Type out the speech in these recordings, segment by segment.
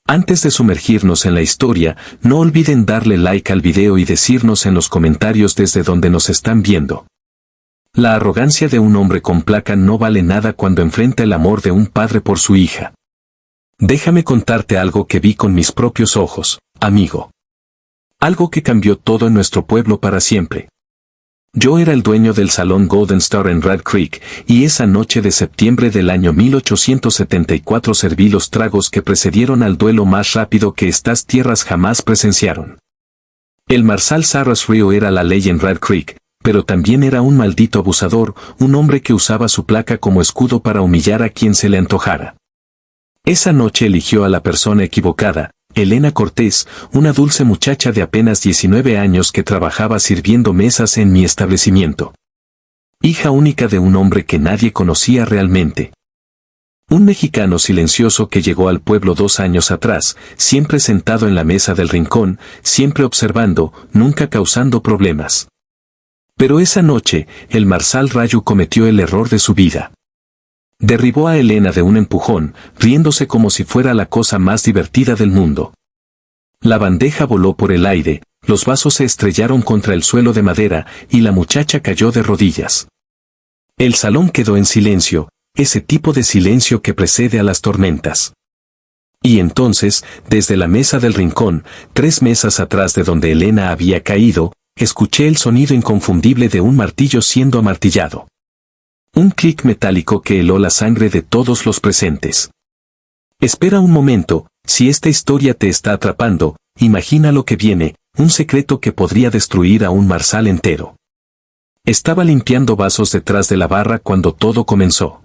Antes de sumergirnos en la historia, no olviden darle like al video y decirnos en los comentarios desde donde nos están viendo. La arrogancia de un hombre con placa no vale nada cuando enfrenta el amor de un padre por su hija. Déjame contarte algo que vi con mis propios ojos, amigo. Algo que cambió todo en nuestro pueblo para siempre. Yo era el dueño del salón Golden Star en Red Creek, y esa noche de septiembre del año 1874 serví los tragos que precedieron al duelo más rápido que estas tierras jamás presenciaron. El Marshal Sarras Río era la ley en Red Creek, pero también era un maldito abusador, un hombre que usaba su placa como escudo para humillar a quien se le antojara. Esa noche eligió a la persona equivocada, Elena Cortés, una dulce muchacha de apenas 19 años que trabajaba sirviendo mesas en mi establecimiento. Hija única de un hombre que nadie conocía realmente. Un mexicano silencioso que llegó al pueblo 2 años atrás, siempre sentado en la mesa del rincón, siempre observando, nunca causando problemas. Pero esa noche, el Marshal Rayu cometió el error de su vida. Derribó a Elena de un empujón, riéndose como si fuera la cosa más divertida del mundo. La bandeja voló por el aire, los vasos se estrellaron contra el suelo de madera, y la muchacha cayó de rodillas. El salón quedó en silencio, ese tipo de silencio que precede a las tormentas. Y entonces, desde la mesa del rincón, 3 mesas atrás de donde Elena había caído, escuché el sonido inconfundible de un martillo siendo amartillado. Un clic metálico que heló la sangre de todos los presentes. Espera un momento, si esta historia te está atrapando, imagina lo que viene, un secreto que podría destruir a un Marshal entero. Estaba limpiando vasos detrás de la barra cuando todo comenzó.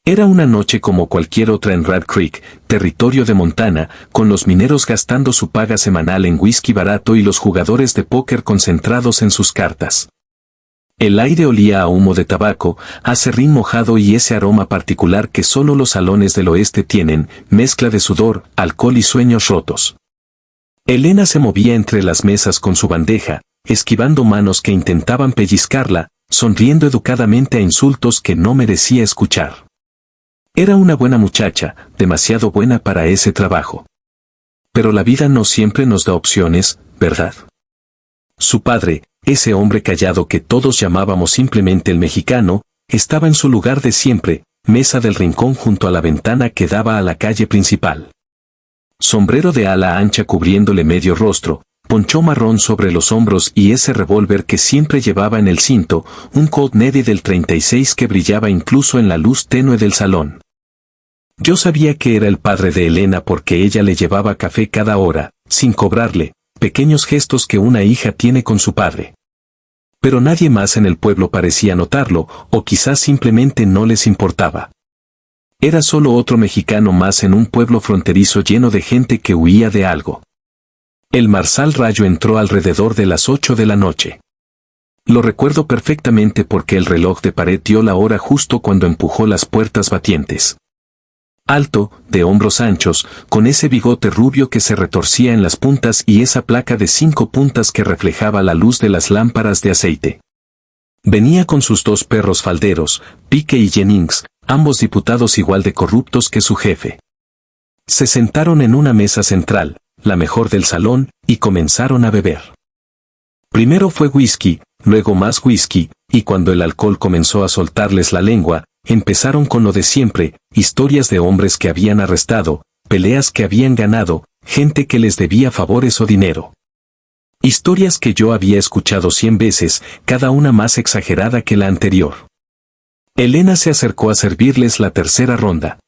Era una noche como cualquier otra en Red Creek, territorio de Montana, con los mineros gastando su paga semanal en whisky barato y los jugadores de póker concentrados en sus cartas. El aire olía a humo de tabaco, a serrín mojado y ese aroma particular que solo los salones del oeste tienen, mezcla de sudor, alcohol y sueños rotos. Elena se movía entre las mesas con su bandeja, esquivando manos que intentaban pellizcarla, sonriendo educadamente a insultos que no merecía escuchar. Era una buena muchacha, demasiado buena para ese trabajo. Pero la vida no siempre nos da opciones, ¿verdad? Su padre, ese hombre callado que todos llamábamos simplemente el mexicano, estaba en su lugar de siempre, mesa del rincón junto a la ventana que daba a la calle principal. Sombrero de ala ancha cubriéndole medio rostro, ponchó marrón sobre los hombros y ese revólver que siempre llevaba en el cinto, un Colt Navy del 36 que brillaba incluso en la luz tenue del salón. Yo sabía que era el padre de Elena porque ella le llevaba café cada hora, sin cobrarle, pequeños gestos que una hija tiene con su padre. Pero nadie más en el pueblo parecía notarlo, o quizás simplemente no les importaba. Era solo otro mexicano más en un pueblo fronterizo lleno de gente que huía de algo. El Marshal Rayu entró alrededor de las 8 de la noche. Lo recuerdo perfectamente porque el reloj de pared dio la hora justo cuando empujó las puertas batientes. Alto, de hombros anchos, con ese bigote rubio que se retorcía en las puntas y esa placa de 5 puntas que reflejaba la luz de las lámparas de aceite. Venía con sus 2 perros falderos, Pique y Jennings, ambos diputados igual de corruptos que su jefe. Se sentaron en una mesa central, la mejor del salón, y comenzaron a beber. Primero fue whisky, luego más whisky, y cuando el alcohol comenzó a soltarles la lengua, empezaron con lo de siempre, historias de hombres que habían arrestado, peleas que habían ganado, gente que les debía favores o dinero. Historias que yo había escuchado 100 veces, cada una más exagerada que la anterior. Elena se acercó a servirles la tercera ronda.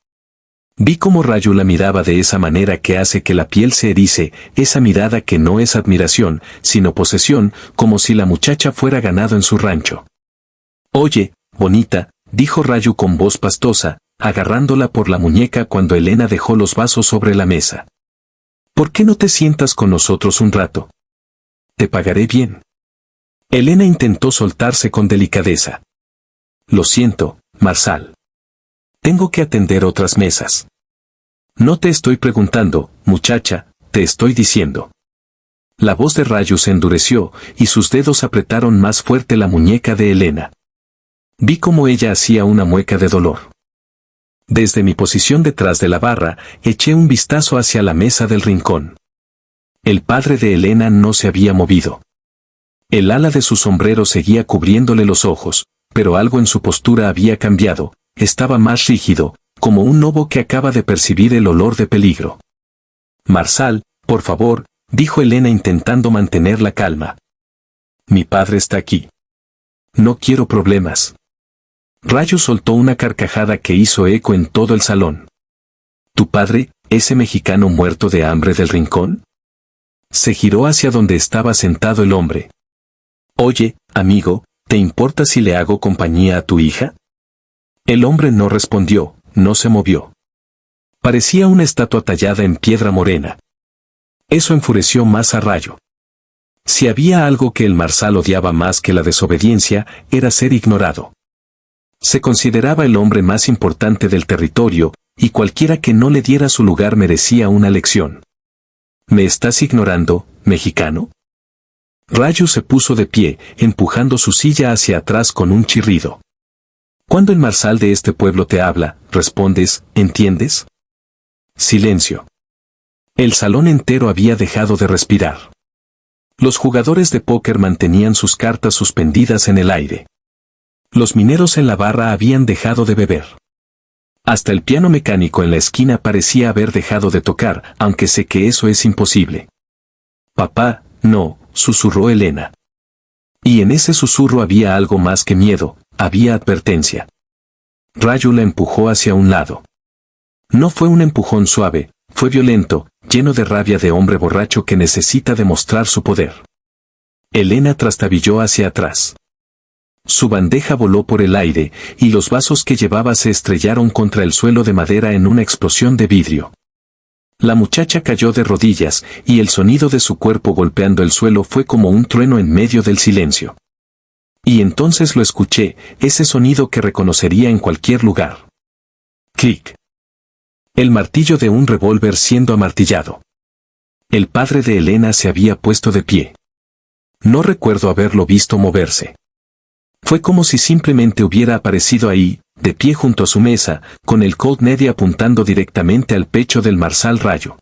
Vi cómo Rayu la miraba de esa manera que hace que la piel se erice, esa mirada que no es admiración, sino posesión, como si la muchacha fuera ganado en su rancho. Oye, bonita, dijo Rayu con voz pastosa, agarrándola por la muñeca cuando Elena dejó los vasos sobre la mesa. ¿Por qué no te sientas con nosotros un rato? Te pagaré bien. Elena intentó soltarse con delicadeza. Lo siento, Marshal. Tengo que atender otras mesas. No te estoy preguntando, muchacha, te estoy diciendo. La voz de Rayu se endureció, y sus dedos apretaron más fuerte la muñeca de Elena. Vi cómo ella hacía una mueca de dolor. Desde mi posición detrás de la barra, eché un vistazo hacia la mesa del rincón. El padre de Elena no se había movido. El ala de su sombrero seguía cubriéndole los ojos, pero algo en su postura había cambiado, estaba más rígido, como un lobo que acaba de percibir el olor de peligro. Marsal, por favor, dijo Elena intentando mantener la calma. Mi padre está aquí. No quiero problemas. Rayo soltó una carcajada que hizo eco en todo el salón. ¿Tu padre, ese mexicano muerto de hambre del rincón? Se giró hacia donde estaba sentado el hombre. Oye, amigo, ¿te importa si le hago compañía a tu hija? El hombre no respondió, no se movió. Parecía una estatua tallada en piedra morena. Eso enfureció más a Rayo. Si había algo que el Marsal odiaba más que la desobediencia, era ser ignorado. Se consideraba el hombre más importante del territorio, y cualquiera que no le diera su lugar merecía una lección. ¿Me estás ignorando, mexicano? Rayo se puso de pie, empujando su silla hacia atrás con un chirrido. Cuando el Marsal de este pueblo te habla, respondes, ¿entiendes? Silencio. El salón entero había dejado de respirar. Los jugadores de póker mantenían sus cartas suspendidas en el aire. Los mineros en la barra habían dejado de beber. Hasta el piano mecánico en la esquina parecía haber dejado de tocar, aunque sé que eso es imposible. Papá, no, susurró Elena. Y en ese susurro había algo más que miedo, había advertencia. Rayo la empujó hacia un lado. No fue un empujón suave, fue violento, lleno de rabia de hombre borracho que necesita demostrar su poder. Elena trastabilló hacia atrás. Su bandeja voló por el aire, y los vasos que llevaba se estrellaron contra el suelo de madera en una explosión de vidrio. La muchacha cayó de rodillas, y el sonido de su cuerpo golpeando el suelo fue como un trueno en medio del silencio. Y entonces lo escuché, ese sonido que reconocería en cualquier lugar. Clic. El martillo de un revólver siendo amartillado. El padre de Elena se había puesto de pie. No recuerdo haberlo visto moverse. Fue como si simplemente hubiera aparecido ahí, de pie junto a su mesa, con el Colt Meddy apuntando directamente al pecho del Marsal Rayo.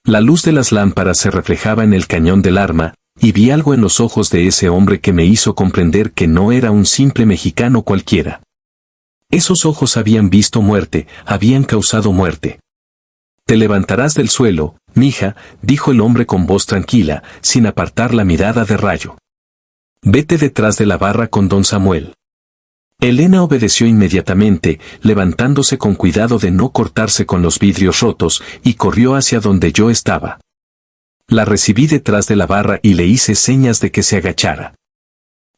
La luz de las lámparas se reflejaba en el cañón del arma, y vi algo en los ojos de ese hombre que me hizo comprender que no era un simple mexicano cualquiera. Esos ojos habían visto muerte, habían causado muerte. Te levantarás del suelo, mija, dijo el hombre con voz tranquila, sin apartar la mirada de Rayo. Vete detrás de la barra con don Samuel. Elena obedeció inmediatamente, levantándose con cuidado de no cortarse con los vidrios rotos, y corrió hacia donde yo estaba. La recibí detrás de la barra y le hice señas de que se agachara.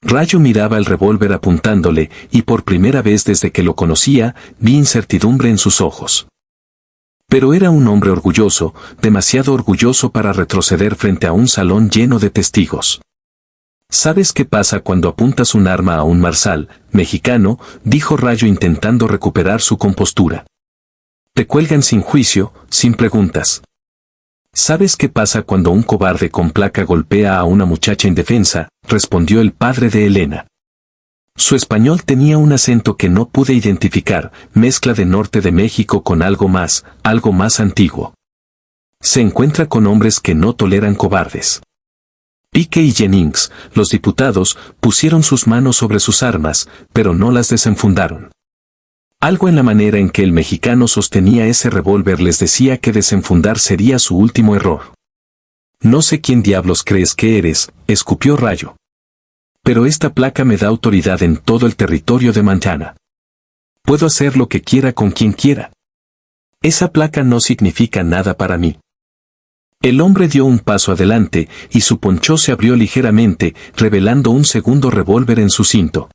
Rayo miraba el revólver apuntándole, y por primera vez desde que lo conocía, vi incertidumbre en sus ojos. Pero era un hombre orgulloso, demasiado orgulloso para retroceder frente a un salón lleno de testigos. ¿Sabes qué pasa cuando apuntas un arma a un Marsal, mexicano?, dijo Rayo intentando recuperar su compostura. Te cuelgan sin juicio, sin preguntas. ¿Sabes qué pasa cuando un cobarde con placa golpea a una muchacha indefensa?, respondió el padre de Elena. Su español tenía un acento que no pude identificar, mezcla de norte de México con algo más antiguo. Se encuentra con hombres que no toleran cobardes. Pique y Jennings, los diputados, pusieron sus manos sobre sus armas, pero no las desenfundaron. Algo en la manera en que el mexicano sostenía ese revólver les decía que desenfundar sería su último error. No sé quién diablos crees que eres, escupió Rayo. Pero esta placa me da autoridad en todo el territorio de Montana. Puedo hacer lo que quiera con quien quiera. Esa placa no significa nada para mí. El hombre dio un paso adelante, y su poncho se abrió ligeramente, revelando un segundo revólver en su cinto.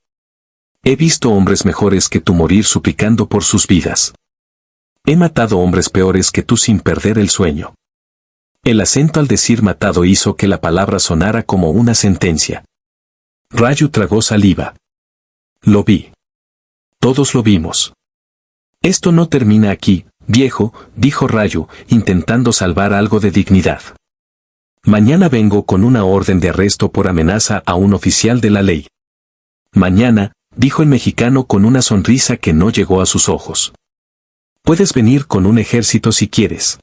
He visto hombres mejores que tú morir suplicando por sus vidas. He matado hombres peores que tú sin perder el sueño. El acento al decir matado hizo que la palabra sonara como una sentencia. Rayo tragó saliva. Lo vi. Todos lo vimos. Esto no termina aquí, viejo, dijo Rayo, intentando salvar algo de dignidad. Mañana vengo con una orden de arresto por amenaza a un oficial de la ley. Mañana, dijo el mexicano con una sonrisa que no llegó a sus ojos. Puedes venir con un ejército si quieres.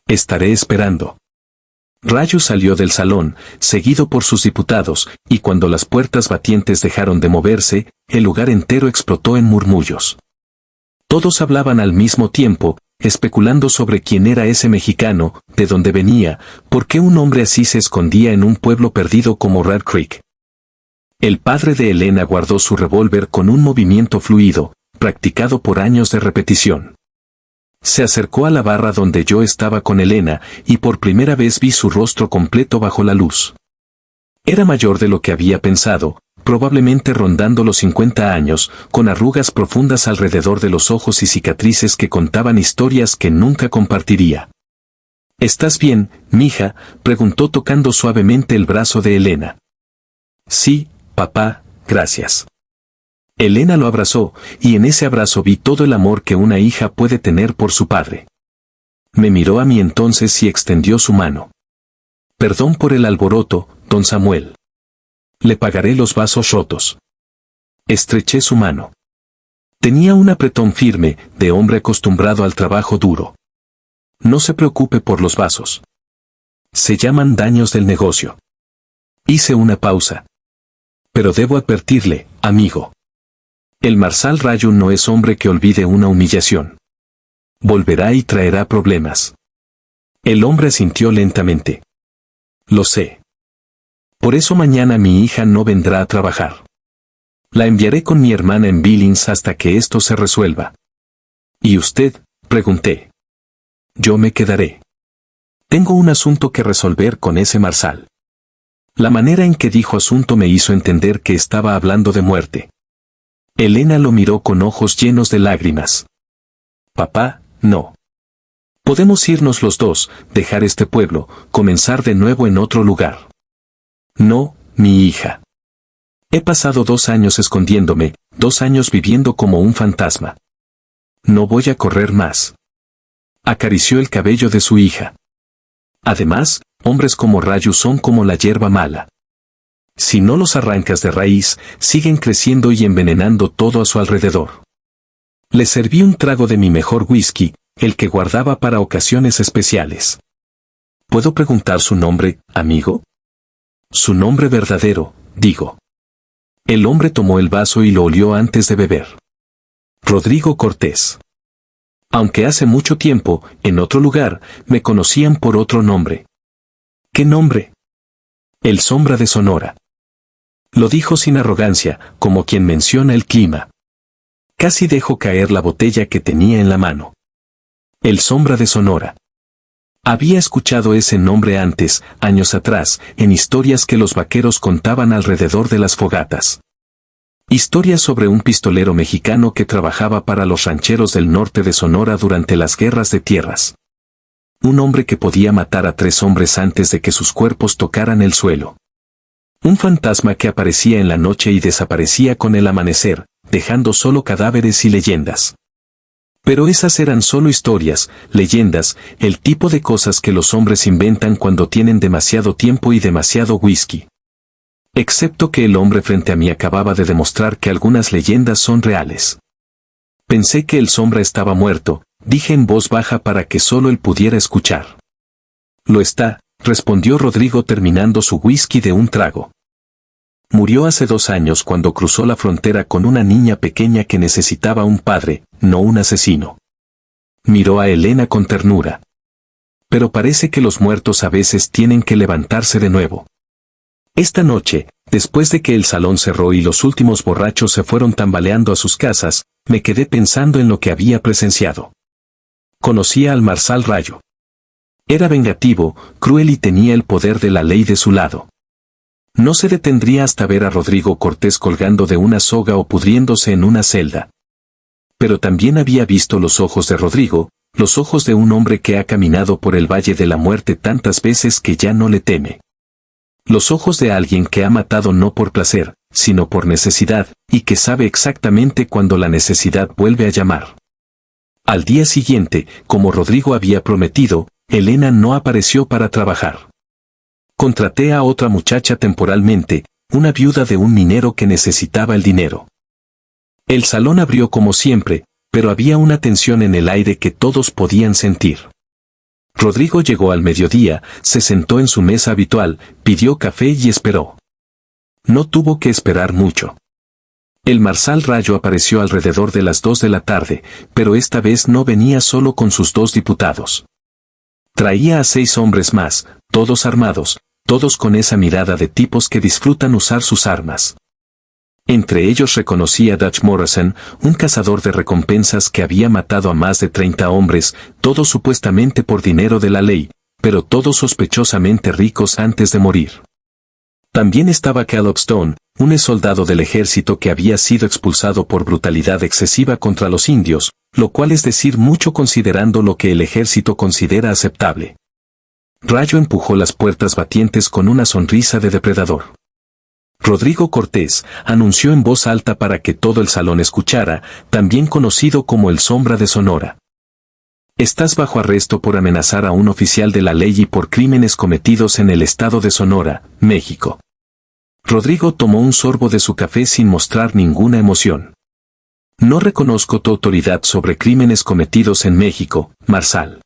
Estaré esperando. Rayu salió del salón, seguido por sus diputados, y cuando las puertas batientes dejaron de moverse, el lugar entero explotó en murmullos. Todos hablaban al mismo tiempo, especulando sobre quién era ese mexicano, de dónde venía, por qué un hombre así se escondía en un pueblo perdido como Red Creek. El padre de Elena guardó su revólver con un movimiento fluido, practicado por años de repetición. Se acercó a la barra donde yo estaba con Elena, y por primera vez vi su rostro completo bajo la luz. Era mayor de lo que había pensado, probablemente rondando los 50 años, con arrugas profundas alrededor de los ojos y cicatrices que contaban historias que nunca compartiría. ¿Estás bien, mija?, preguntó tocando suavemente el brazo de Elena. Sí, papá, gracias. Elena lo abrazó, y en ese abrazo vi todo el amor que una hija puede tener por su padre. Me miró a mí entonces y extendió su mano. Perdón por el alboroto, don Samuel. Le pagaré los vasos rotos. Estreché su mano. Tenía un apretón firme, de hombre acostumbrado al trabajo duro. No se preocupe por los vasos. Se llaman daños del negocio. Hice una pausa. Pero debo advertirle, amigo. El Marsal Rayu no es hombre que olvide una humillación. Volverá y traerá problemas. El hombre asintió lentamente. Lo sé. Por eso mañana mi hija no vendrá a trabajar. La enviaré con mi hermana en Billings hasta que esto se resuelva. ¿Y usted?, pregunté. Yo me quedaré. Tengo un asunto que resolver con ese Marsal. La manera en que dijo asunto me hizo entender que estaba hablando de muerte. Elena lo miró con ojos llenos de lágrimas. Papá, no. Podemos irnos los dos, dejar este pueblo, comenzar de nuevo en otro lugar. No, mi hija. He pasado 2 años escondiéndome, 2 años viviendo como un fantasma. No voy a correr más. Acarició el cabello de su hija. Además, hombres como Rayu son como la hierba mala. Si no los arrancas de raíz, siguen creciendo y envenenando todo a su alrededor. Le serví un trago de mi mejor whisky, el que guardaba para ocasiones especiales. ¿Puedo preguntar su nombre, amigo? Su nombre verdadero, digo. El hombre tomó el vaso y lo olió antes de beber. Rodrigo Cortés. Aunque hace mucho tiempo, en otro lugar, me conocían por otro nombre. ¿Qué nombre? El Sombra de Sonora. Lo dijo sin arrogancia, como quien menciona el clima. Casi dejó caer la botella que tenía en la mano. El Sombra de Sonora. Había escuchado ese nombre antes, años atrás, en historias que los vaqueros contaban alrededor de las fogatas. Historias sobre un pistolero mexicano que trabajaba para los rancheros del norte de Sonora durante las guerras de tierras. Un hombre que podía matar a 3 hombres antes de que sus cuerpos tocaran el suelo. Un fantasma que aparecía en la noche y desaparecía con el amanecer, dejando solo cadáveres y leyendas. Pero esas eran solo historias, leyendas, el tipo de cosas que los hombres inventan cuando tienen demasiado tiempo y demasiado whisky. Excepto que el hombre frente a mí acababa de demostrar que algunas leyendas son reales. Pensé que el Sombra estaba muerto, dije en voz baja para que solo él pudiera escuchar. Lo está, respondió Rodrigo terminando su whisky de un trago. Murió hace 2 años cuando cruzó la frontera con una niña pequeña que necesitaba un padre, no un asesino. Miró a Elena con ternura. Pero parece que los muertos a veces tienen que levantarse de nuevo. Esta noche, después de que el salón cerró y los últimos borrachos se fueron tambaleando a sus casas, me quedé pensando en lo que había presenciado. Conocía al Marsal Rayu. Era vengativo, cruel y tenía el poder de la ley de su lado. No se detendría hasta ver a Rodrigo Cortés colgando de una soga o pudriéndose en una celda. Pero también había visto los ojos de Rodrigo, los ojos de un hombre que ha caminado por el valle de la muerte tantas veces que ya no le teme. Los ojos de alguien que ha matado no por placer, sino por necesidad, y que sabe exactamente cuando la necesidad vuelve a llamar. Al día siguiente, como Rodrigo había prometido, Elena no apareció para trabajar. Contraté a otra muchacha temporalmente, una viuda de un minero que necesitaba el dinero. El salón abrió como siempre, pero había una tensión en el aire que todos podían sentir. Rodrigo llegó al mediodía, se sentó en su mesa habitual, pidió café y esperó. No tuvo que esperar mucho. El marsal Rayo apareció alrededor de las 2 de la tarde, pero esta vez no venía solo con sus 2 diputados. Traía a 6 hombres más, todos armados, todos con esa mirada de tipos que disfrutan usar sus armas. Entre ellos reconocí a Dutch Morrison, un cazador de recompensas que había matado a más de 30 hombres, todos supuestamente por dinero de la ley, pero todos sospechosamente ricos antes de morir. También estaba Caleb Stone, un exsoldado del ejército que había sido expulsado por brutalidad excesiva contra los indios, lo cual es decir mucho considerando lo que el ejército considera aceptable. Rayo empujó las puertas batientes con una sonrisa de depredador. Rodrigo Cortés anunció en voz alta para que todo el salón escuchara, también conocido como el Sombra de Sonora. Estás bajo arresto por amenazar a un oficial de la ley y por crímenes cometidos en el estado de Sonora, México. Rodrigo tomó un sorbo de su café sin mostrar ninguna emoción. No reconozco tu autoridad sobre crímenes cometidos en México, marsal.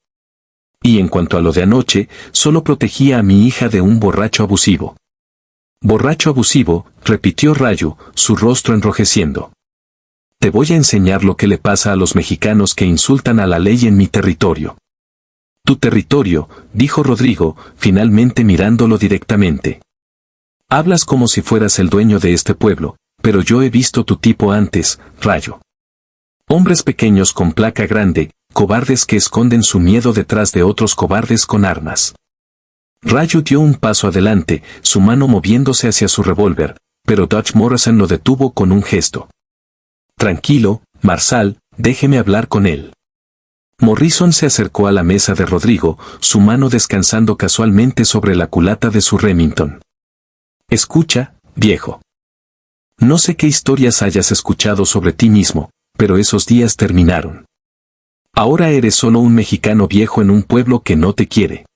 Y en cuanto a lo de anoche, solo protegía a mi hija de un borracho abusivo. Borracho abusivo, repitió Rayo, su rostro enrojeciendo. Te voy a enseñar lo que le pasa a los mexicanos que insultan a la ley en mi territorio. Tu territorio, dijo Rodrigo, finalmente mirándolo directamente. Hablas como si fueras el dueño de este pueblo, pero yo he visto tu tipo antes, Rayo. Hombres pequeños con placa grande, cobardes que esconden su miedo detrás de otros cobardes con armas. Rayo dio un paso adelante, su mano moviéndose hacia su revólver, pero Dutch Morrison lo detuvo con un gesto. Tranquilo, marsal, déjeme hablar con él. Morrison se acercó a la mesa de Rodrigo, su mano descansando casualmente sobre la culata de su Remington. Escucha, viejo. No sé qué historias hayas escuchado sobre ti mismo, pero esos días terminaron. Ahora eres solo un mexicano viejo en un pueblo que no te quiere.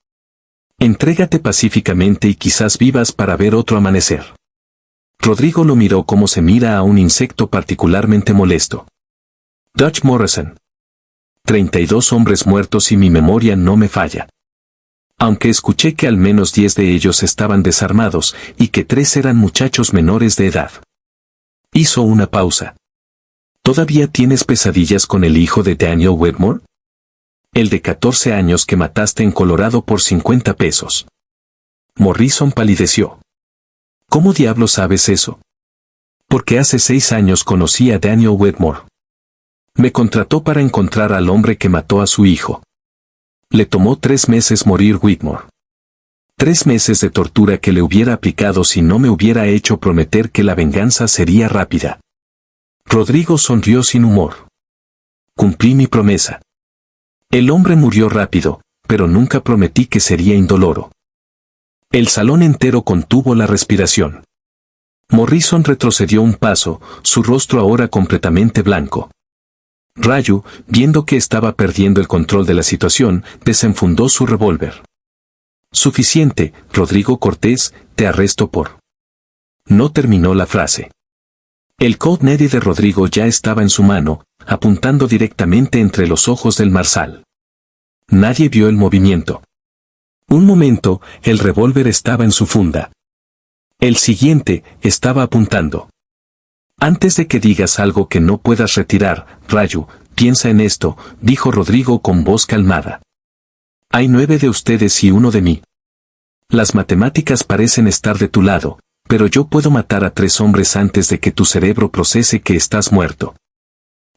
Entrégate pacíficamente y quizás vivas para ver otro amanecer. Rodrigo lo miró como se mira a un insecto particularmente molesto. Dutch Morrison. 32 hombres muertos y mi memoria no me falla. Aunque escuché que al menos 10 de ellos estaban desarmados y que 3 eran muchachos menores de edad. Hizo una pausa. ¿Todavía tienes pesadillas con el hijo de Daniel Wedmore? El de 14 años que mataste en Colorado por 50 pesos. Morrison palideció. ¿Cómo diablos sabes eso? Porque hace 6 años conocí a Daniel Wedmore. Me contrató para encontrar al hombre que mató a su hijo. Le tomó 3 meses morir Whitmore. 3 meses de tortura que le hubiera aplicado si no me hubiera hecho prometer que la venganza sería rápida. Rodrigo sonrió sin humor. Cumplí mi promesa. El hombre murió rápido, pero nunca prometí que sería indoloro. El salón entero contuvo la respiración. Morrison retrocedió un paso, su rostro ahora completamente blanco. Rayo, viendo que estaba perdiendo el control de la situación, desenfundó su revólver. Suficiente, Rodrigo Cortés, te arresto por... No terminó la frase. El Colt Navy de Rodrigo ya estaba en su mano, apuntando directamente entre los ojos del marsal. Nadie vio el movimiento. Un momento, el revólver estaba en su funda. El siguiente, estaba apuntando. Antes de que digas algo que no puedas retirar, Rayo, piensa en esto, dijo Rodrigo con voz calmada. Hay 9 de ustedes y 1 de mí. Las matemáticas parecen estar de tu lado, pero yo puedo matar a 3 hombres antes de que tu cerebro procese que estás muerto.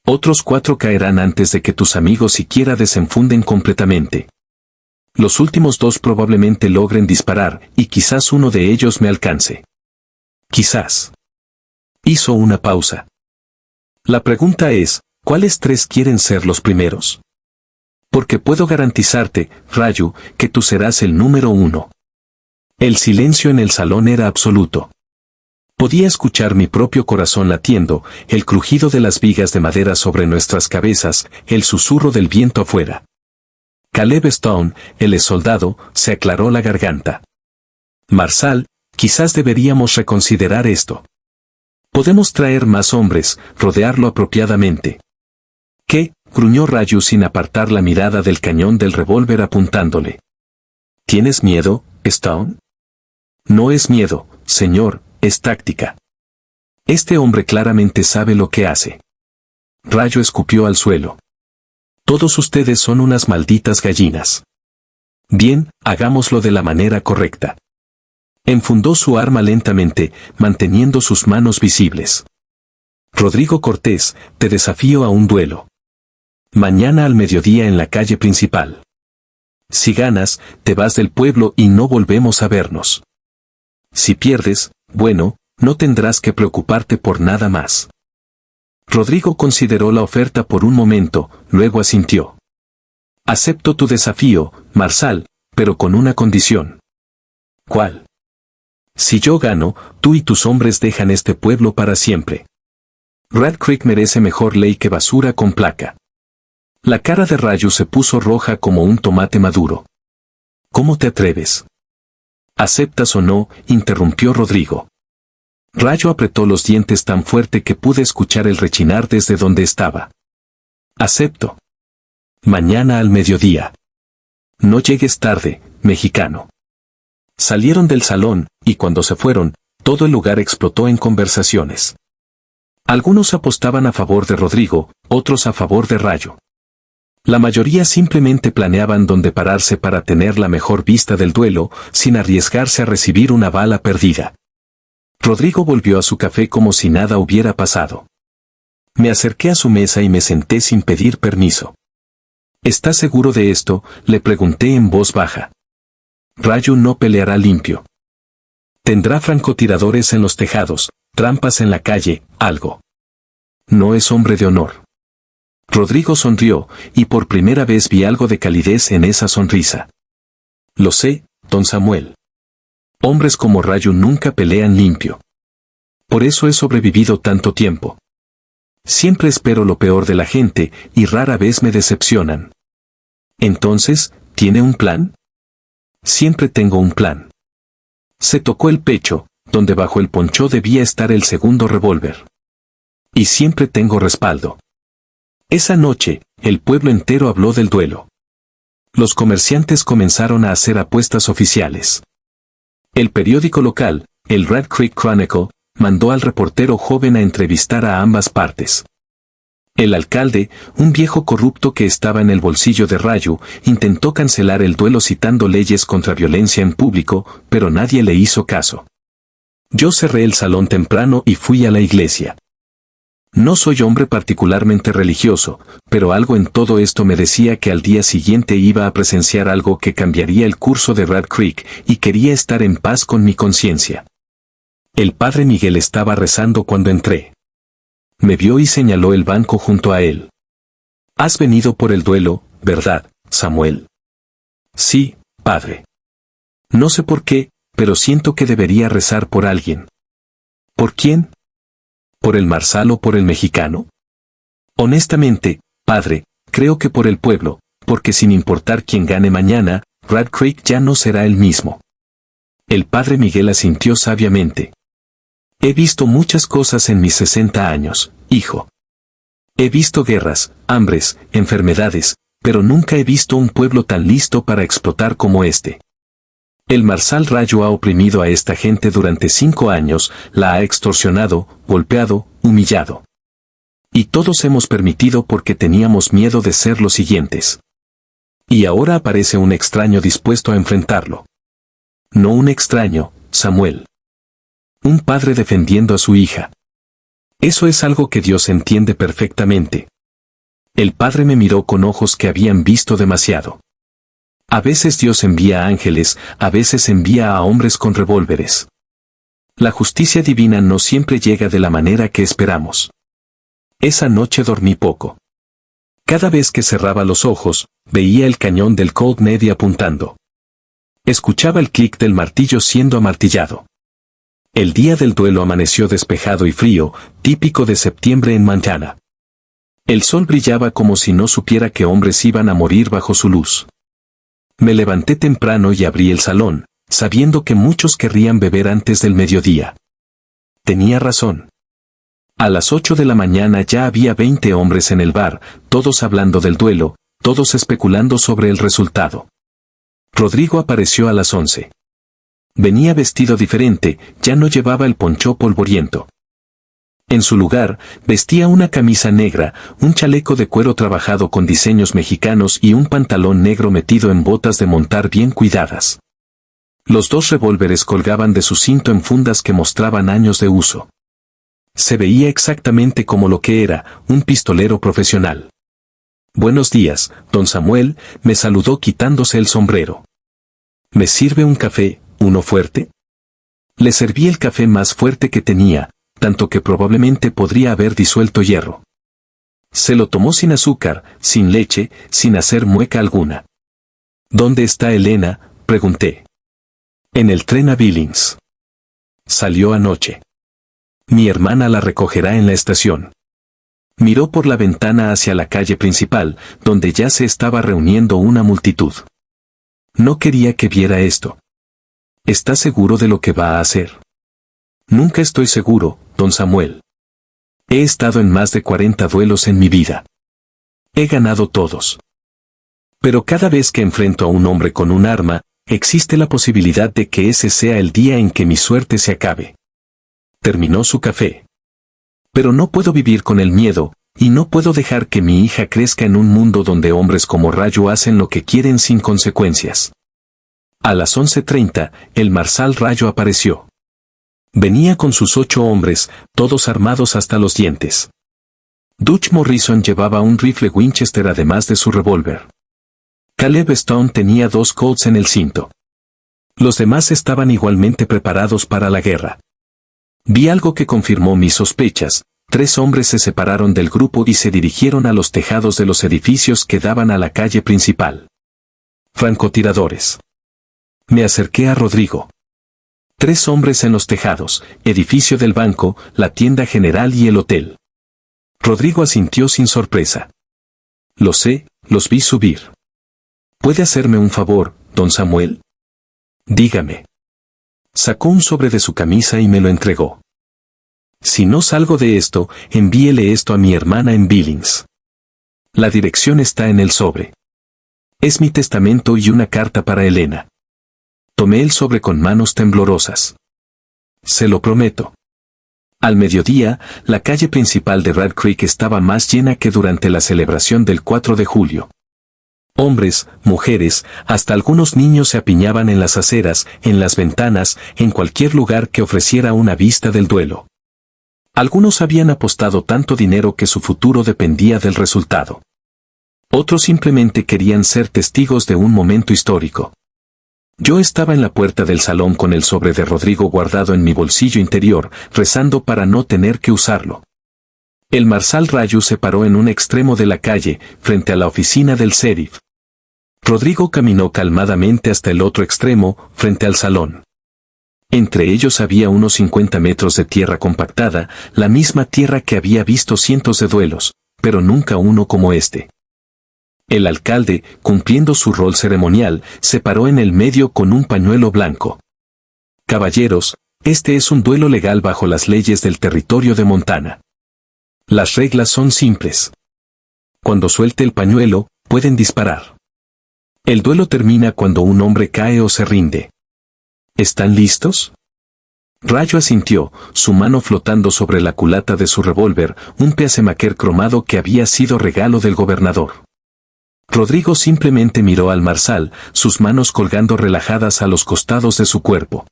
Otros 4 caerán antes de que tus amigos siquiera desenfunden completamente. Los últimos 2 probablemente logren disparar, y quizás uno de ellos me alcance. Quizás. Hizo una pausa. La pregunta es, ¿cuáles 3 quieren ser los primeros? Porque puedo garantizarte, Rayo, que tú serás el número 1. El silencio en el salón era absoluto. Podía escuchar mi propio corazón latiendo, el crujido de las vigas de madera sobre nuestras cabezas, el susurro del viento afuera. Caleb Stone, el exsoldado, se aclaró la garganta. Marsal, quizás deberíamos reconsiderar esto. Podemos traer más hombres, rodearlo apropiadamente. ¿Qué? Gruñó Raju sin apartar la mirada del cañón del revólver apuntándole. ¿Tienes miedo, Stone? No es miedo, señor, es táctica. Este hombre claramente sabe lo que hace. Raju escupió al suelo. Todos ustedes son unas malditas gallinas. Bien, hagámoslo de la manera correcta. Enfundó su arma lentamente, manteniendo sus manos visibles. Rodrigo Cortés, te desafío a un duelo. Mañana al mediodía en la calle principal. Si ganas, te vas del pueblo y no volvemos a vernos. Si pierdes, bueno, no tendrás que preocuparte por nada más. Rodrigo consideró la oferta por un momento, luego asintió. Acepto tu desafío, Marsal, pero con una condición. ¿Cuál? Si yo gano, tú y tus hombres dejan este pueblo para siempre. Red Creek merece mejor ley que basura con placa. La cara de Raju se puso roja como un tomate maduro. ¿Cómo te atreves? ¿Aceptas o no?, interrumpió Rodrigo. Raju apretó los dientes tan fuerte que pude escuchar el rechinar desde donde estaba. Acepto. Mañana al mediodía. No llegues tarde, mexicano. Salieron del salón, y cuando se fueron, todo el lugar explotó en conversaciones. Algunos apostaban a favor de Rodrigo, otros a favor de Raju. La mayoría simplemente planeaban dónde pararse para tener la mejor vista del duelo, sin arriesgarse a recibir una bala perdida. Rodrigo volvió a su café como si nada hubiera pasado. Me acerqué a su mesa y me senté sin pedir permiso. ¿Estás seguro de esto?, le pregunté en voz baja. Raju no peleará limpio. Tendrá francotiradores en los tejados, trampas en la calle, algo. No es hombre de honor. Rodrigo sonrió, y por primera vez vi algo de calidez en esa sonrisa. Lo sé, don Samuel. Hombres como Raju nunca pelean limpio. Por eso he sobrevivido tanto tiempo. Siempre espero lo peor de la gente, y rara vez me decepcionan. Entonces, ¿tiene un plan? Siempre tengo un plan. Se tocó el pecho, donde bajo el poncho debía estar el segundo revólver. Y siempre tengo respaldo. Esa noche, el pueblo entero habló del duelo. Los comerciantes comenzaron a hacer apuestas oficiales. El periódico local, el Red Creek Chronicle, mandó al reportero joven a entrevistar a ambas partes. El alcalde, un viejo corrupto que estaba en el bolsillo de Raju, intentó cancelar el duelo citando leyes contra violencia en público, pero nadie le hizo caso. Yo cerré el salón temprano y fui a la iglesia. No soy hombre particularmente religioso, pero algo en todo esto me decía que al día siguiente iba a presenciar algo que cambiaría el curso de Red Creek, y quería estar en paz con mi conciencia. El padre Miguel estaba rezando cuando entré. Me vio y señaló el banco junto a él. Has venido por el duelo, ¿verdad, Samuel? Sí, padre. No sé por qué, pero siento que debería rezar por alguien. ¿Por quién? ¿Por el Marsal o por el mexicano? Honestamente, padre, creo que por el pueblo, porque sin importar quién gane mañana, Red Creek ya no será el mismo. El padre Miguel asintió sabiamente. He visto muchas cosas en mis 60 años, hijo. He visto guerras, hambres, enfermedades, pero nunca he visto un pueblo tan listo para explotar como este. El Marsal Raju ha oprimido a esta gente durante 5 años, la ha extorsionado, golpeado, humillado. Y todos hemos permitido porque teníamos miedo de ser los siguientes. Y ahora aparece un extraño dispuesto a enfrentarlo. No un extraño, Samuel. Un padre defendiendo a su hija. Eso es algo que Dios entiende perfectamente. El padre me miró con ojos que habían visto demasiado. A veces Dios envía ángeles, a veces envía a hombres con revólveres. La justicia divina no siempre llega de la manera que esperamos. Esa noche dormí poco. Cada vez que cerraba los ojos, veía el cañón del Colt Navy apuntando. Escuchaba el clic del martillo siendo amartillado. El día del duelo amaneció despejado y frío, típico de septiembre en Montana. El sol brillaba como si no supiera que hombres iban a morir bajo su luz. Me levanté temprano y abrí el salón, sabiendo que muchos querrían beber antes del mediodía. Tenía razón. A las 8 de la mañana ya había 20 hombres en el bar, todos hablando del duelo, todos especulando sobre el resultado. Rodrigo apareció a las 11. Venía vestido diferente, ya no llevaba el poncho polvoriento. En su lugar, vestía una camisa negra, un chaleco de cuero trabajado con diseños mexicanos y un pantalón negro metido en botas de montar bien cuidadas. Los dos revólveres colgaban de su cinto en fundas que mostraban años de uso. Se veía exactamente como lo que era, un pistolero profesional. «Buenos días, don Samuel», me saludó quitándose el sombrero. «¿Me sirve un café, uno fuerte?» Le serví el café más fuerte que tenía, tanto que probablemente podría haber disuelto hierro. Se lo tomó sin azúcar, sin leche, sin hacer mueca alguna. «¿Dónde está Elena?», pregunté. «En el tren a Billings. Salió anoche. Mi hermana la recogerá en la estación». Miró por la ventana hacia la calle principal, donde ya se estaba reuniendo una multitud. No quería que viera esto. «¿Está seguro de lo que va a hacer?» «Nunca estoy seguro, don Samuel. He estado en más de 40 duelos en mi vida. He ganado todos. Pero cada vez que enfrento a un hombre con un arma, existe la posibilidad de que ese sea el día en que mi suerte se acabe». Terminó su café. «Pero no puedo vivir con el miedo, y no puedo dejar que mi hija crezca en un mundo donde hombres como Rayo hacen lo que quieren sin consecuencias». A las 11:30, el Marsal Rayo apareció. Venía con sus 8 hombres, todos armados hasta los dientes. Dutch Morrison llevaba un rifle Winchester además de su revólver. Caleb Stone tenía 2 Colts en el cinto. Los demás estaban igualmente preparados para la guerra. Vi algo que confirmó mis sospechas. 3 hombres se separaron del grupo y se dirigieron a los tejados de los edificios que daban a la calle principal. Francotiradores. Me acerqué a Rodrigo. 3 hombres en los tejados, edificio del banco, la tienda general y el hotel. Rodrigo asintió sin sorpresa. «Lo sé, los vi subir». «¿Puede hacerme un favor, don Samuel?» «Dígame». Sacó un sobre de su camisa y me lo entregó. «Si no salgo de esto, envíele esto a mi hermana en Billings. La dirección está en el sobre. Es mi testamento y una carta para Elena». Tomé el sobre con manos temblorosas. «Se lo prometo». Al mediodía, la calle principal de Red Creek estaba más llena que durante la celebración del 4 de julio. Hombres, mujeres, hasta algunos niños se apiñaban en las aceras, en las ventanas, en cualquier lugar que ofreciera una vista del duelo. Algunos habían apostado tanto dinero que su futuro dependía del resultado. Otros simplemente querían ser testigos de un momento histórico. Yo estaba en la puerta del salón con el sobre de Rodrigo guardado en mi bolsillo interior, rezando para no tener que usarlo. El Marsal Rayo se paró en un extremo de la calle, frente a la oficina del sheriff. Rodrigo caminó calmadamente hasta el otro extremo, frente al salón. Entre ellos había unos 50 metros de tierra compactada, la misma tierra que había visto cientos de duelos, pero nunca uno como este. El alcalde, cumpliendo su rol ceremonial, se paró en el medio con un pañuelo blanco. «Caballeros, este es un duelo legal bajo las leyes del territorio de Montana. Las reglas son simples. Cuando suelte el pañuelo, pueden disparar. El duelo termina cuando un hombre cae o se rinde. ¿Están listos?» Rayo asintió, su mano flotando sobre la culata de su revólver, un pacemaker cromado que había sido regalo del gobernador. Rodrigo simplemente miró al Marsal, sus manos colgando relajadas a los costados de su cuerpo.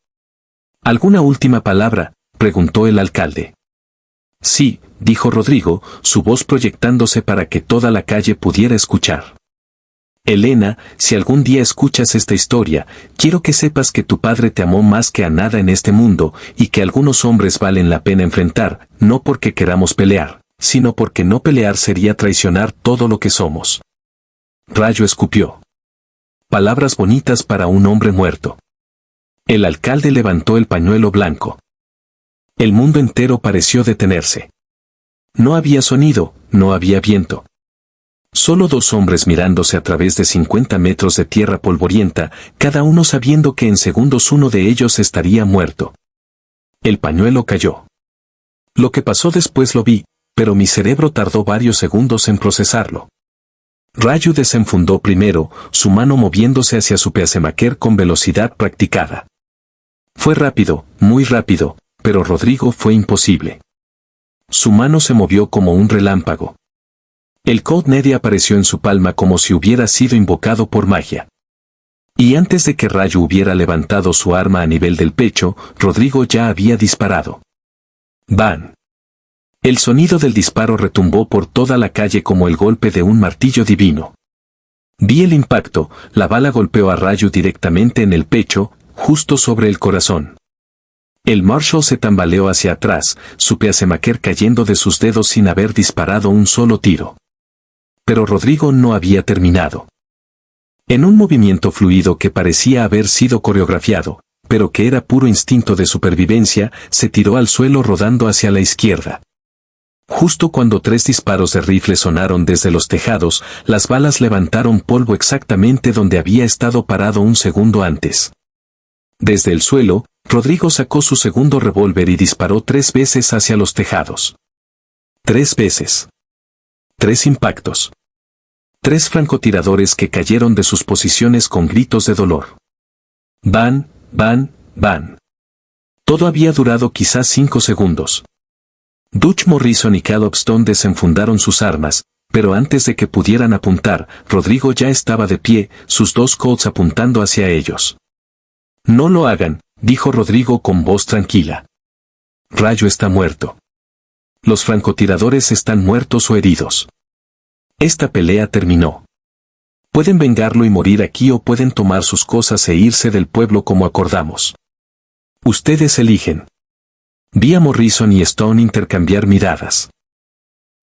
«¿Alguna última palabra?», preguntó el alcalde. «Sí», dijo Rodrigo, su voz proyectándose para que toda la calle pudiera escuchar. «Elena, si algún día escuchas esta historia, quiero que sepas que tu padre te amó más que a nada en este mundo, y que algunos hombres valen la pena enfrentar, no porque queramos pelear, sino porque no pelear sería traicionar todo lo que somos». Rayo escupió. Palabras bonitas para un hombre muerto. El alcalde levantó el pañuelo blanco. El mundo entero pareció detenerse. No había sonido, no había viento. Solo 2 hombres mirándose a través de 50 metros de tierra polvorienta, cada uno sabiendo que en segundos uno de ellos estaría muerto. El pañuelo cayó. Lo que pasó después lo vi, pero mi cerebro tardó varios segundos en procesarlo. Raju desenfundó primero, su mano moviéndose hacia su pacemaker con velocidad practicada. Fue rápido, muy rápido, pero Rodrigo fue imposible. Su mano se movió como un relámpago. El Code Nedi apareció en su palma como si hubiera sido invocado por magia. Y antes de que Raju hubiera levantado su arma a nivel del pecho, Rodrigo ya había disparado. ¡Bam! El sonido del disparo retumbó por toda la calle como el golpe de un martillo divino. Vi el impacto, la bala golpeó a Raju directamente en el pecho, justo sobre el corazón. El Marshall se tambaleó hacia atrás, su pacemaker cayendo de sus dedos sin haber disparado un solo tiro. Pero Rodrigo no había terminado. En un movimiento fluido que parecía haber sido coreografiado, pero que era puro instinto de supervivencia, se tiró al suelo rodando hacia la izquierda. Justo cuando 3 disparos de rifle sonaron desde los tejados, las balas levantaron polvo exactamente donde había estado parado un segundo antes. Desde el suelo, Rodrigo sacó su segundo revólver y disparó 3 veces hacia los tejados. 3 veces. 3 impactos. 3 francotiradores que cayeron de sus posiciones con gritos de dolor. Van, van, van. Todo había durado quizás 5 segundos. Dutch Morrison y Caleb Stone desenfundaron sus armas, pero antes de que pudieran apuntar, Rodrigo ya estaba de pie, sus 2 Colts apuntando hacia ellos. No lo hagan, dijo Rodrigo con voz tranquila. Raju está muerto. Los francotiradores están muertos o heridos. Esta pelea terminó. Pueden vengarlo y morir aquí o pueden tomar sus cosas e irse del pueblo como acordamos. Ustedes eligen. Vi a Morrison y Stone intercambiar miradas.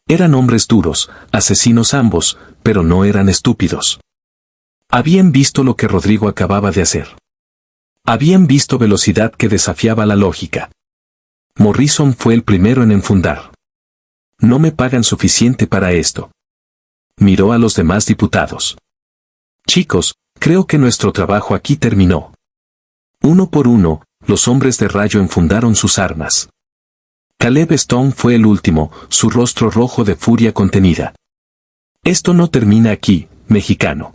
Eran hombres duros, asesinos ambos, pero no eran estúpidos. Habían visto lo que Rodrigo acababa de hacer. Habían visto velocidad que desafiaba la lógica. Morrison fue el primero en enfundar. No me pagan suficiente para esto. Miró a los demás diputados. Chicos, creo que nuestro trabajo aquí terminó. Uno por uno, los hombres de Raju enfundaron sus armas. Caleb Stone fue el último, su rostro rojo de furia contenida. Esto no termina aquí, mexicano.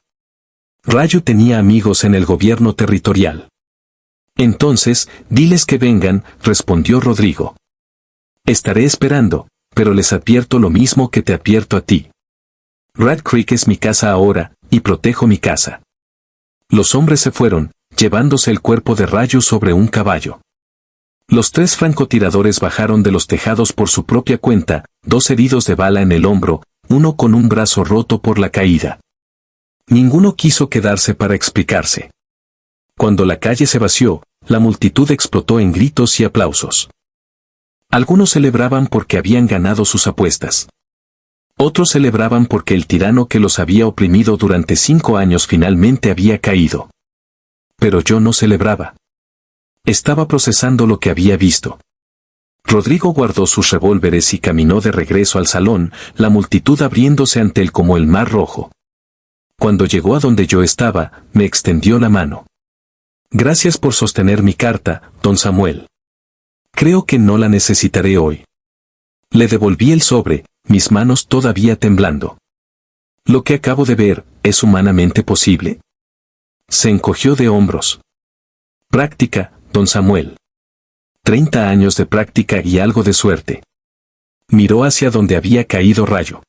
Raju tenía amigos en el gobierno territorial. Entonces, diles que vengan, respondió Rodrigo. Estaré esperando, pero les advierto lo mismo que te advierto a ti. Rat Creek es mi casa ahora, y protejo mi casa. Los hombres se fueron, llevándose el cuerpo de Raju sobre un caballo. Los 3 francotiradores bajaron de los tejados por su propia cuenta, 2 heridos de bala en el hombro, uno con un brazo roto por la caída. Ninguno quiso quedarse para explicarse. Cuando la calle se vació, la multitud explotó en gritos y aplausos. Algunos celebraban porque habían ganado sus apuestas. Otros celebraban porque el tirano que los había oprimido durante 5 años finalmente había caído. Pero yo no celebraba. Estaba procesando lo que había visto. Rodrigo guardó sus revólveres y caminó de regreso al salón, la multitud abriéndose ante él como el mar rojo. Cuando llegó a donde yo estaba, me extendió la mano. Gracias por sostener mi carta, don Samuel. Creo que no la necesitaré hoy. Le devolví el sobre, mis manos todavía temblando. ¿Lo que acabo de ver es humanamente posible? Se encogió de hombros. Práctica, don Samuel. 30 años de práctica y algo de suerte. Miró hacia donde había caído Raju.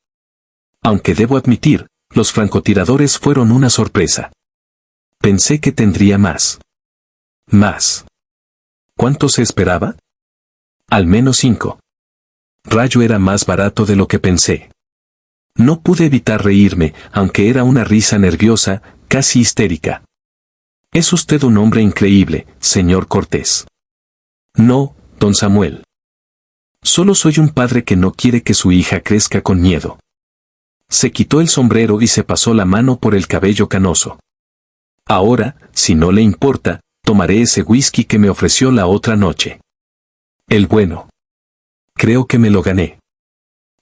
Aunque debo admitir, los francotiradores fueron una sorpresa. Pensé que tendría más. Más. ¿Cuánto se esperaba? Al menos 5. Raju era más barato de lo que pensé. No pude evitar reírme, aunque era una risa nerviosa, casi histérica. Es usted un hombre increíble, señor Cortés. No, don Samuel. Solo soy un padre que no quiere que su hija crezca con miedo. Se quitó el sombrero y se pasó la mano por el cabello canoso. Ahora, si no le importa, tomaré ese whisky que me ofreció la otra noche. El bueno. Creo que me lo gané.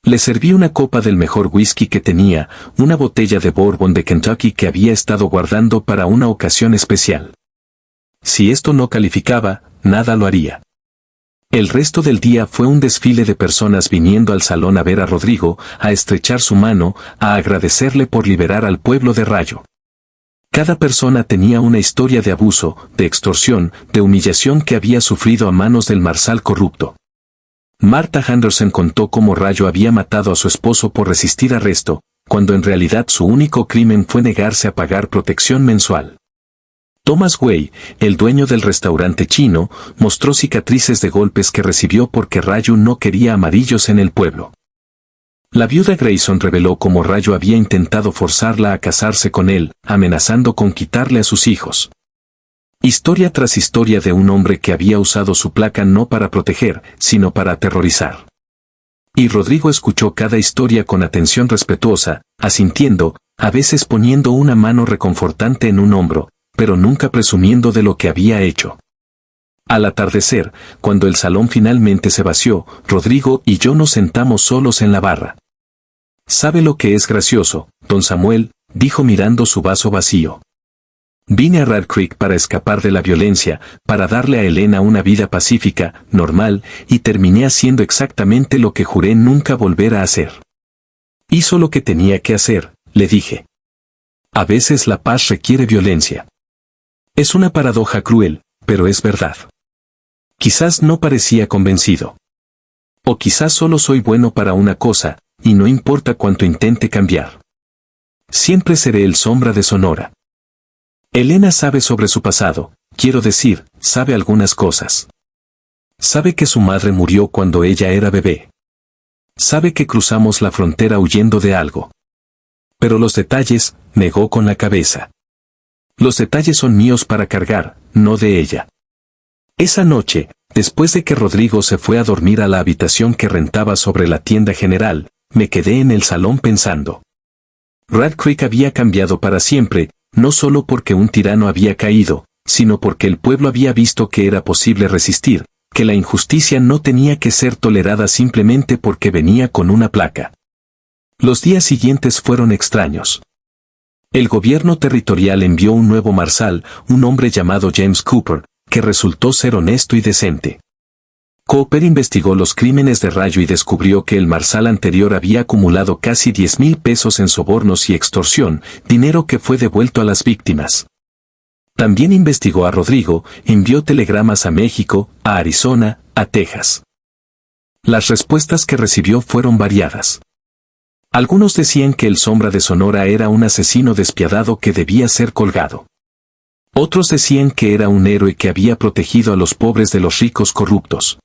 Le serví una copa del mejor whisky que tenía, una botella de Bourbon de Kentucky que había estado guardando para una ocasión especial. Si esto no calificaba, nada lo haría. El resto del día fue un desfile de personas viniendo al salón a ver a Rodrigo, a estrechar su mano, a agradecerle por liberar al pueblo de Rayo. Cada persona tenía una historia de abuso, de extorsión, de humillación que había sufrido a manos del marsal corrupto. Martha Henderson contó cómo Rayo había matado a su esposo por resistir arresto, cuando en realidad su único crimen fue negarse a pagar protección mensual. Thomas Wei, el dueño del restaurante chino, mostró cicatrices de golpes que recibió porque Rayo no quería amarillos en el pueblo. La viuda Grayson reveló cómo Rayo había intentado forzarla a casarse con él, amenazando con quitarle a sus hijos. Historia tras historia de un hombre que había usado su placa no para proteger, sino para aterrorizar. Y Rodrigo escuchó cada historia con atención respetuosa, asintiendo, a veces poniendo una mano reconfortante en un hombro, pero nunca presumiendo de lo que había hecho. Al atardecer, cuando el salón finalmente se vació, Rodrigo y yo nos sentamos solos en la barra. ¿Sabe lo que es gracioso, don Samuel?, dijo mirando su vaso vacío. Vine a Rat Creek para escapar de la violencia, para darle a Elena una vida pacífica, normal, y terminé haciendo exactamente lo que juré nunca volver a hacer. Hizo lo que tenía que hacer, le dije. A veces la paz requiere violencia. Es una paradoja cruel, pero es verdad. Quizás no parecía convencido. O quizás solo soy bueno para una cosa, y no importa cuánto intente cambiar. Siempre seré el sombra de Sonora. Elena sabe sobre su pasado, quiero decir, sabe algunas cosas. Sabe que su madre murió cuando ella era bebé. Sabe que cruzamos la frontera huyendo de algo. Pero los detalles, negó con la cabeza. Los detalles son míos para cargar, no de ella. Esa noche, después de que Rodrigo se fue a dormir a la habitación que rentaba sobre la tienda general, me quedé en el salón pensando. Rat Creek había cambiado para siempre, no solo porque un tirano había caído, sino porque el pueblo había visto que era posible resistir, que la injusticia no tenía que ser tolerada simplemente porque venía con una placa. Los días siguientes fueron extraños. El gobierno territorial envió un nuevo marsal, un hombre llamado James Cooper, que resultó ser honesto y decente. Cooper investigó los crímenes de Rayo y descubrió que el marsal anterior había acumulado casi 10,000 pesos en sobornos y extorsión, dinero que fue devuelto a las víctimas. También investigó a Rodrigo, envió telegramas a México, a Arizona, a Texas. Las respuestas que recibió fueron variadas. Algunos decían que el sombra de Sonora era un asesino despiadado que debía ser colgado. Otros decían que era un héroe que había protegido a los pobres de los ricos corruptos.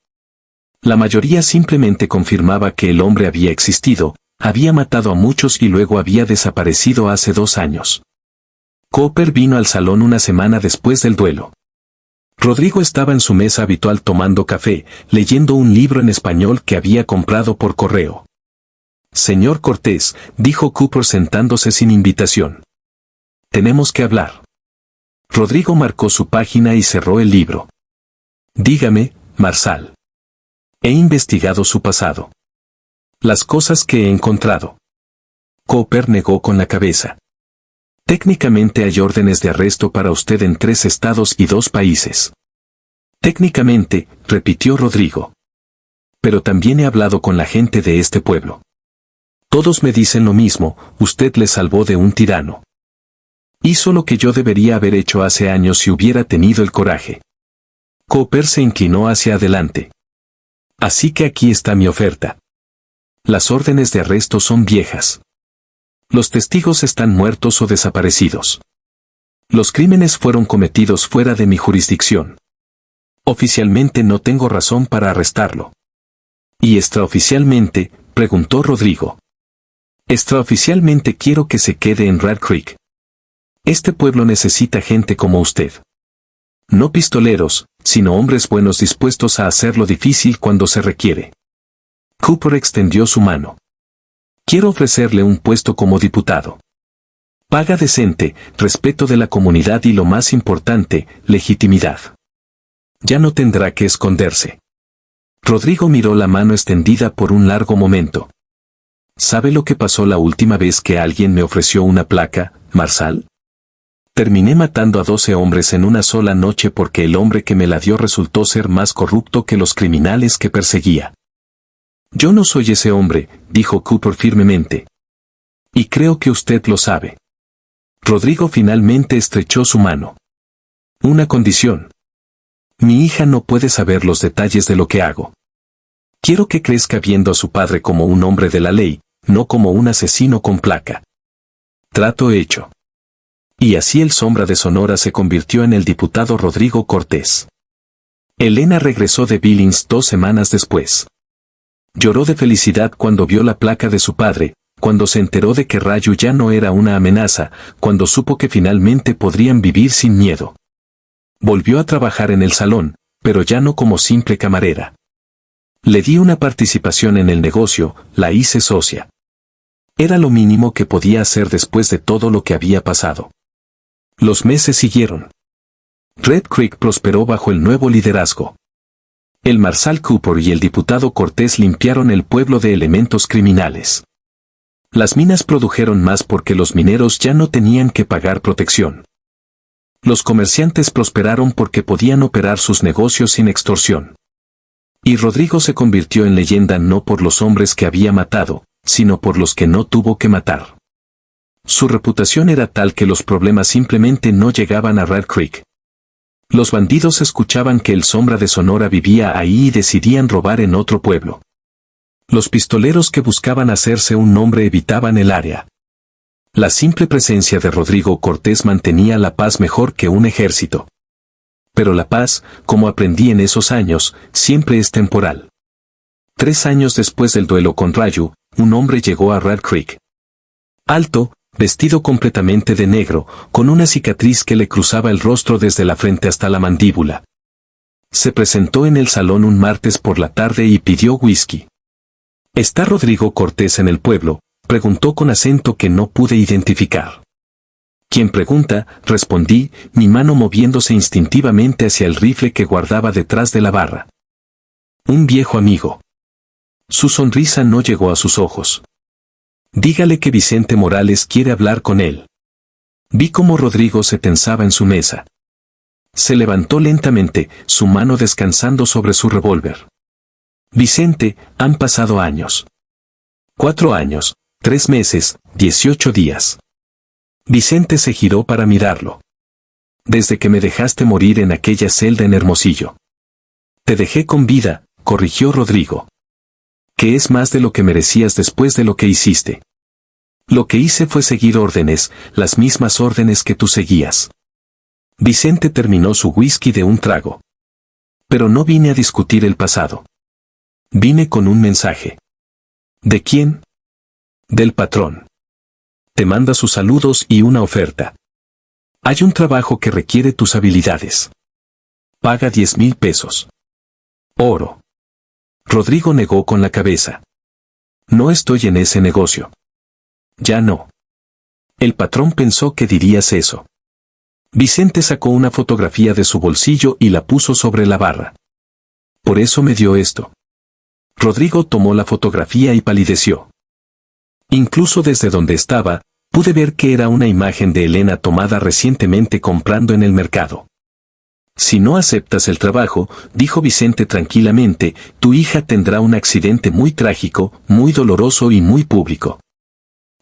La mayoría simplemente confirmaba que el hombre había existido, había matado a muchos y luego había desaparecido hace 2 años. Cooper vino al salón una semana después del duelo. Rodrigo estaba en su mesa habitual tomando café, leyendo un libro en español que había comprado por correo. Señor Cortés, dijo Cooper sentándose sin invitación. Tenemos que hablar. Rodrigo marcó su página y cerró el libro. Dígame, Marsal. He investigado su pasado. Las cosas que he encontrado. Cooper negó con la cabeza. Técnicamente hay órdenes de arresto para usted en 3 estados y 2 países. Técnicamente, repitió Rodrigo. Pero también he hablado con la gente de este pueblo. Todos me dicen lo mismo, usted le salvó de un tirano. Hizo lo que yo debería haber hecho hace años si hubiera tenido el coraje. Cooper se inclinó hacia adelante. Así que aquí está mi oferta. Las órdenes de arresto son viejas. Los testigos están muertos o desaparecidos. Los crímenes fueron cometidos fuera de mi jurisdicción. Oficialmente no tengo razón para arrestarlo. ¿Y extraoficialmente?, preguntó Rodrigo. Extraoficialmente quiero que se quede en Rat Creek. Este pueblo necesita gente como usted. No pistoleros, sino hombres buenos dispuestos a hacerlo difícil cuando se requiere. Cooper extendió su mano. Quiero ofrecerle un puesto como diputado. Paga decente, respeto de la comunidad y lo más importante, legitimidad. Ya no tendrá que esconderse. Rodrigo miró la mano extendida por un largo momento. ¿Sabe lo que pasó la última vez que alguien me ofreció una placa, Marsal? Terminé matando a 12 hombres en una sola noche porque el hombre que me la dio resultó ser más corrupto que los criminales que perseguía. Yo no soy ese hombre, dijo Cooper firmemente. Y creo que usted lo sabe. Rodrigo finalmente estrechó su mano. Una condición. Mi hija no puede saber los detalles de lo que hago. Quiero que crezca viendo a su padre como un hombre de la ley, no como un asesino con placa. Trato hecho. Y así el Sombra de Sonora se convirtió en el diputado Rodrigo Cortés. Elena regresó de Billings 2 semanas después. Lloró de felicidad cuando vio la placa de su padre, cuando se enteró de que Rayu ya no era una amenaza, cuando supo que finalmente podrían vivir sin miedo. Volvió a trabajar en el salón, pero ya no como simple camarera. Le di una participación en el negocio, la hice socia. Era lo mínimo que podía hacer después de todo lo que había pasado. Los meses siguieron. Red Creek prosperó bajo el nuevo liderazgo. El Marshal Cooper y el diputado Cortés limpiaron el pueblo de elementos criminales. Las minas produjeron más porque los mineros ya no tenían que pagar protección. Los comerciantes prosperaron porque podían operar sus negocios sin extorsión. Y Rodrigo se convirtió en leyenda no por los hombres que había matado, sino por los que no tuvo que matar. Su reputación era tal que los problemas simplemente no llegaban a Red Creek. Los bandidos escuchaban que el Sombra de Sonora vivía ahí y decidían robar en otro pueblo. Los pistoleros que buscaban hacerse un nombre evitaban el área. La simple presencia de Rodrigo Cortés mantenía la paz mejor que un ejército. Pero la paz, como aprendí en esos años, siempre es temporal. 3 años después del duelo con Rayu, un hombre llegó a Red Creek. Alto, vestido completamente de negro, con una cicatriz que le cruzaba el rostro desde la frente hasta la mandíbula. Se presentó en el salón un martes por la tarde y pidió whisky. ¿Está Rodrigo Cortés en el pueblo?, preguntó con acento que no pude identificar. ¿Quién pregunta?, respondí, mi mano moviéndose instintivamente hacia el rifle que guardaba detrás de la barra. Un viejo amigo. Su sonrisa no llegó a sus ojos. Dígale que Vicente Morales quiere hablar con él. Vi cómo Rodrigo se tensaba en su mesa. Se levantó lentamente, su mano descansando sobre su revólver. Vicente, han pasado años. 4 años, 3 meses, 18 días. Vicente se giró para mirarlo. Desde que me dejaste morir en aquella celda en Hermosillo. Te dejé con vida, corrigió Rodrigo. Que es más de lo que merecías después de lo que hiciste. Lo que hice fue seguir órdenes, las mismas órdenes que tú seguías. Vicente terminó su whisky de un trago. Pero no vine a discutir el pasado. Vine con un mensaje. ¿De quién? Del patrón. Te manda sus saludos y una oferta. Hay un trabajo que requiere tus habilidades. Paga 10,000 pesos. Oro. Rodrigo negó con la cabeza. No estoy en ese negocio. Ya no. El patrón pensó que dirías eso. Vicente sacó una fotografía de su bolsillo y la puso sobre la barra. Por eso me dio esto. Rodrigo tomó la fotografía y palideció. Incluso desde donde estaba, pude ver que era una imagen de Elena tomada recientemente comprando en el mercado. Si no aceptas el trabajo, dijo Vicente tranquilamente, tu hija tendrá un accidente muy trágico, muy doloroso y muy público.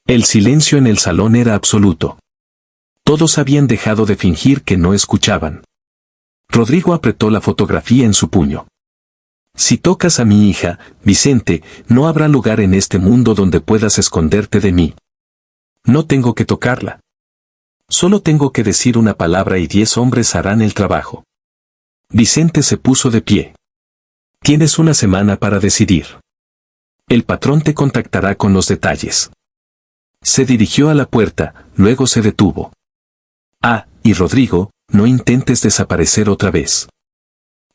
El silencio en el salón era absoluto. Todos habían dejado de fingir que no escuchaban. Rodrigo apretó la fotografía en su puño. Si tocas a mi hija, Vicente, no habrá lugar en este mundo donde puedas esconderte de mí. No tengo que tocarla. Solo tengo que decir una palabra y 10 hombres harán el trabajo. Vicente se puso de pie. Tienes una semana para decidir. El patrón te contactará con los detalles. Se dirigió a la puerta, luego se detuvo. Ah, y Rodrigo, no intentes desaparecer otra vez.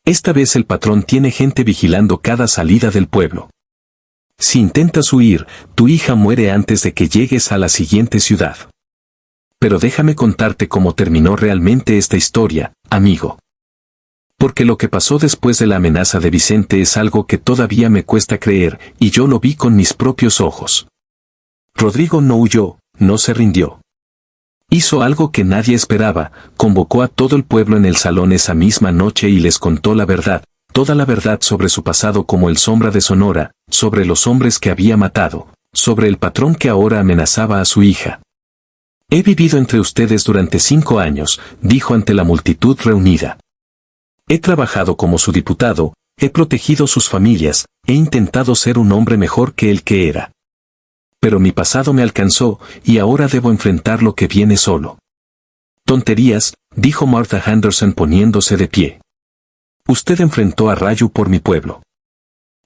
Esta vez el patrón tiene gente vigilando cada salida del pueblo. Si intentas huir, tu hija muere antes de que llegues a la siguiente ciudad. Pero déjame contarte cómo terminó realmente esta historia, amigo. Porque lo que pasó después de la amenaza de Vicente es algo que todavía me cuesta creer, y yo lo vi con mis propios ojos. Rodrigo no huyó, no se rindió. Hizo algo que nadie esperaba, convocó a todo el pueblo en el salón esa misma noche y les contó la verdad, toda la verdad sobre su pasado como el Sombra de Sonora, sobre los hombres que había matado, sobre el patrón que ahora amenazaba a su hija. He vivido entre ustedes durante 5 años, dijo ante la multitud reunida. He trabajado como su diputado, he protegido sus familias, he intentado ser un hombre mejor que el que era. Pero mi pasado me alcanzó, y ahora debo enfrentar lo que viene solo. Tonterías, dijo Martha Henderson poniéndose de pie. Usted enfrentó a Raju por mi pueblo.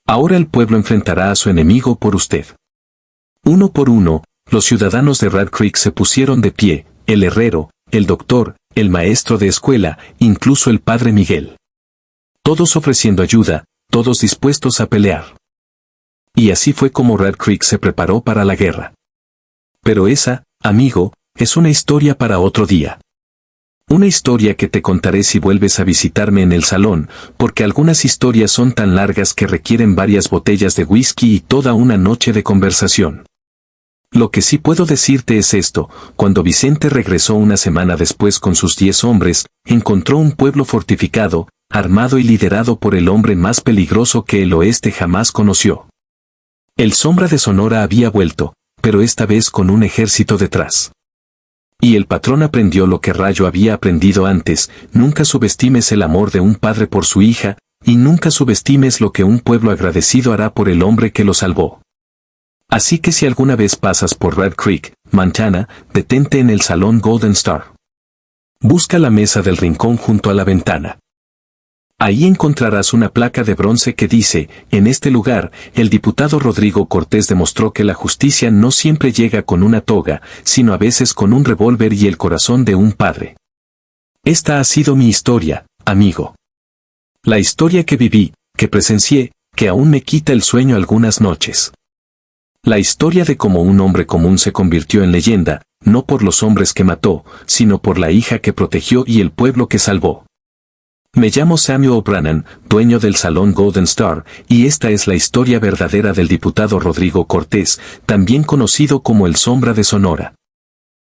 Ahora el pueblo enfrentará a su enemigo por usted. Uno por uno, los ciudadanos de Red Creek se pusieron de pie, el herrero, el doctor, el maestro de escuela, incluso el padre Miguel. Todos ofreciendo ayuda, todos dispuestos a pelear. Y así fue como Red Creek se preparó para la guerra. Pero esa, amigo, es una historia para otro día. Una historia que te contaré si vuelves a visitarme en el salón, porque algunas historias son tan largas que requieren varias botellas de whisky y toda una noche de conversación. Lo que sí puedo decirte es esto: cuando Vicente regresó una semana después con sus 10 hombres, encontró un pueblo fortificado, armado y liderado por el hombre más peligroso que el oeste jamás conoció. El Sombra de Sonora había vuelto, pero esta vez con un ejército detrás. Y el patrón aprendió lo que Raju había aprendido antes: nunca subestimes el amor de un padre por su hija, y nunca subestimes lo que un pueblo agradecido hará por el hombre que lo salvó. Así que si alguna vez pasas por Red Creek, Montana, detente en el salón Golden Star. Busca la mesa del rincón junto a la ventana. Ahí encontrarás una placa de bronce que dice: en este lugar, el diputado Rodrigo Cortés demostró que la justicia no siempre llega con una toga, sino a veces con un revólver y el corazón de un padre. Esta ha sido mi historia, amigo. La historia que viví, que presencié, que aún me quita el sueño algunas noches. La historia de cómo un hombre común se convirtió en leyenda, no por los hombres que mató, sino por la hija que protegió y el pueblo que salvó. Me llamo Samuel O'Brien, dueño del Salón Golden Star, y esta es la historia verdadera del diputado Rodrigo Cortés, también conocido como el Sombra de Sonora.